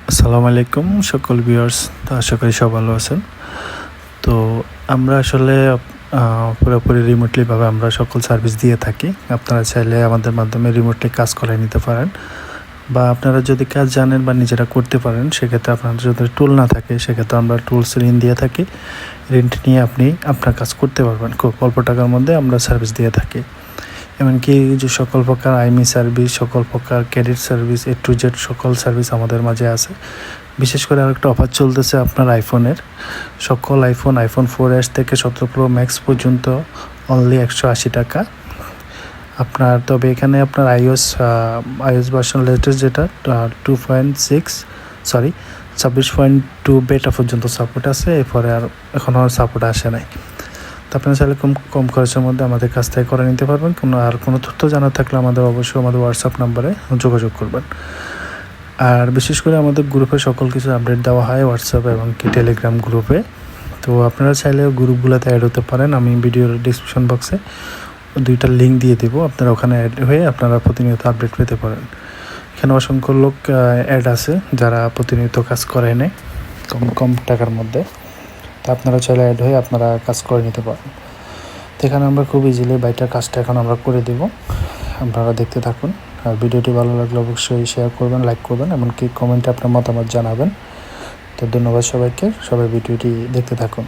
আসসালামু আলাইকুম সকল ভিউয়ার্স। তো আশা করি সব ভালো আছেন। তো আমরা আসলে পুরোপুরি রিমোটলিভাবে আমরা সকল সার্ভিস দিয়ে থাকি। আপনারা চাইলে আমাদের মাধ্যমে রিমোটলি কাজ করায় নিতে পারেন, বা আপনারা যদি কাজ জানেন বা নিজেরা করতে পারেন, সেক্ষেত্রে আপনাদের যদি টুল না থাকে সেক্ষেত্রে আমরা টুলস ঋণ দিয়ে থাকি। ঋণটি নিয়ে আপনি আপনার কাজ করতে পারবেন খুব অল্প টাকার মধ্যে আমরা সার্ভিস দিয়ে থাকি। এমনকি যে সকল প্রকার আইমি সার্ভিস, সকল প্রকার credit service, A to Z সকল সার্ভিস আমাদের মাঝে আছে। বিশেষ করে আরেকটা অফার চলতেছে আপনার আইফোনের। সকল আইফোন 4S থেকে 17 Pro Max পর্যন্ত অনলি 180 টাকা আপনার। তবে এখানে আপনার iOS ভার্সন লেটেস্ট যেটা 26.2 বেটা পর্যন্ত সাপোর্ট আছে। এরপরে আর এখনও সাপোর্ট আসে নাই। তো আপনারা চাইলে কম খরচের মধ্যে আমাদের কাছ থেকে করে নিতে পারবেন। কোনো তথ্য জানা থাকলে অবশ্যই আমাদের হোয়াটসঅ্যাপ নাম্বারে যোগাযোগ করবেন। আর বিশেষ করে আমাদের গ্রুপে সকল কিছু আপডেট দেওয়া হয় হোয়াটসঅ্যাপ এবং টেলিগ্রাম গ্রুপে। তো আপনারা চাইলে গ্রুপগুলোতে অ্যাড হতে পারেন। আমি ভিডিওর ডিসক্রিপশন বক্সে 2টা লিঙ্ক দিয়ে দেবো, আপনারা ওখানে অ্যাড হয়ে আপনারা প্রতিনিয়ত আপডেট পেতে পারেন। এখানে অসংখ্য লোক অ্যাড আছে যারা প্রতিনিয়ত কাজ করে নেয় কম টাকার মধ্যে। তো আপনারা চাইলে অ্যাড হয়ে আপনারা কাজ করে নিতে পারেন। তো এখানে আমরা খুব ইজিলি বাইটার কাজটা এখন আমরা করে দেব, আপনারা দেখতে থাকুন। আর ভিডিওটি ভালো লাগলে অবশ্যই শেয়ার করবেন, লাইক করবেন, এমনকি কমেন্টে আপনার মতামত জানাবেন। তো ধন্যবাদ সবাইকে, সবাই ভিডিওটি দেখতে থাকুন।